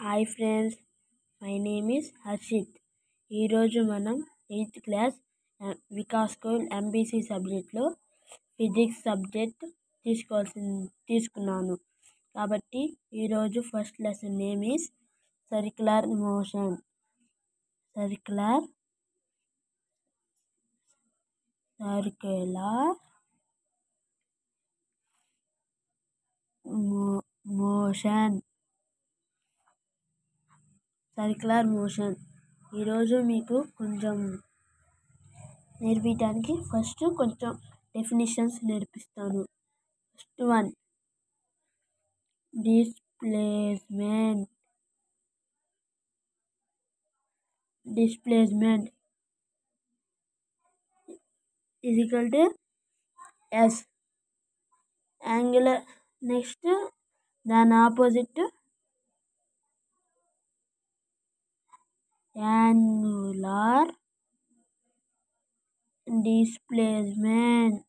Hi friends, my name is Harshit. ఈరోజు మనం 8th class Vikas school MBC సబ్జెక్ట్లో ఫిజిక్స్ సబ్జెక్ట్ తీసుకున్నాను. కాబట్టి ఈరోజు first lesson name is circular motion. Circular motion ఈరోజు మీకు కొంచెం నేర్పించడానికి ఫస్ట్ కొంచెం డెఫినిషన్స్ నేర్పిస్తాను. First one, displacement is equal to S. Angular, next దాని ఆపోజిట్ యాంగులర్ డిస్ప్లేస్మెంట్.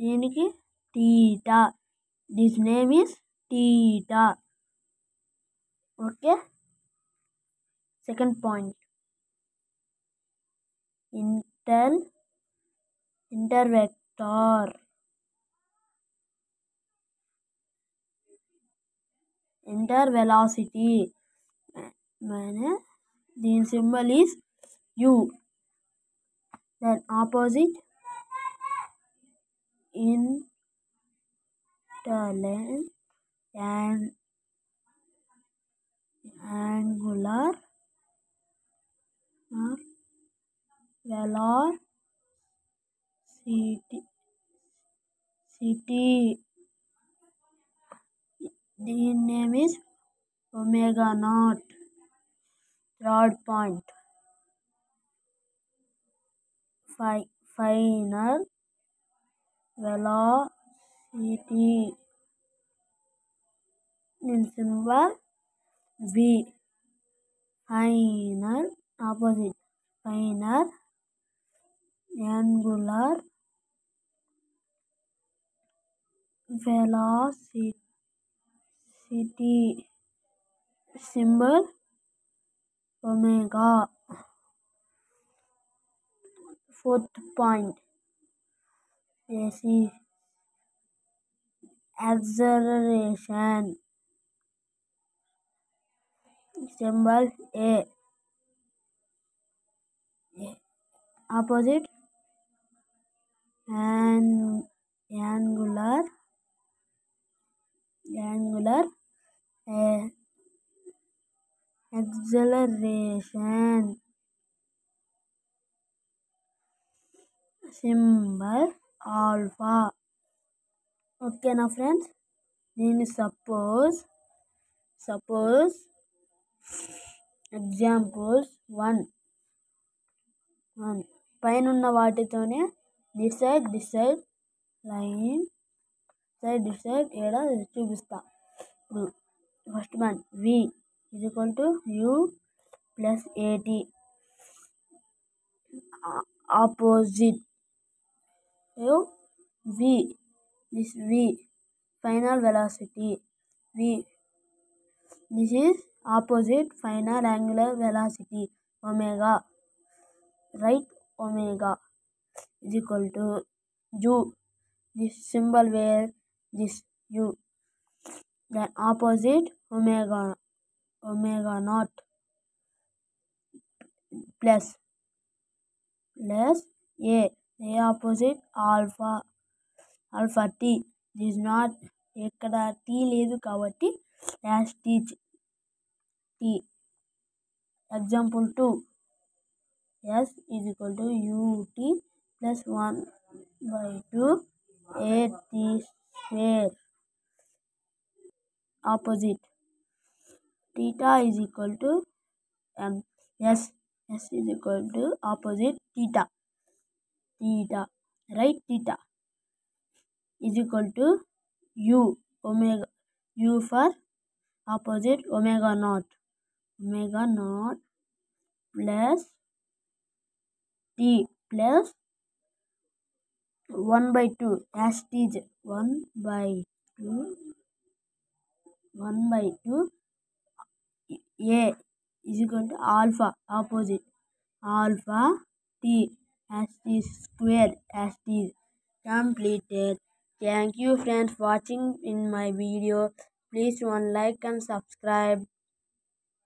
దీనికి theta. This name is theta. Okay. Second point, intervector. Intervelocity. దీని symbol is U. Then opposite angular velocity. The name is omega naught. Third point, final velocity. In symbol V. Final, opposite final angular velocity, symbol omega. Fourth point, acceleration, symbol A. Opposite angular acceleration, symbol alpha. Okay na friends. Then suppose examples 1 పైన ఉన్న వాటితోనే this side line side ఏడ చూపిస్తా. ఇప్పుడు first one, V is equal to U plus AT. Opposite V, this V, final velocity V. This is opposite final angular velocity omega. Right, omega is equal to U. This symbol where this U. Then opposite omega naught plus A opposite alpha T. This not ఇక్కడ T లేదు కాబట్టి dash teach T. Example 2, S is equal to UT plus 1/2 AT square. Opposite theta is equal to S is equal to opposite theta. Right, theta is equal to U for opposite omega naught plus T plus 1 by 2 as it is 1 by 2 1 by 2 a is equal to alpha opposite alpha t as is square as is completed. Thank you friends watching in my video. Please one like and subscribe.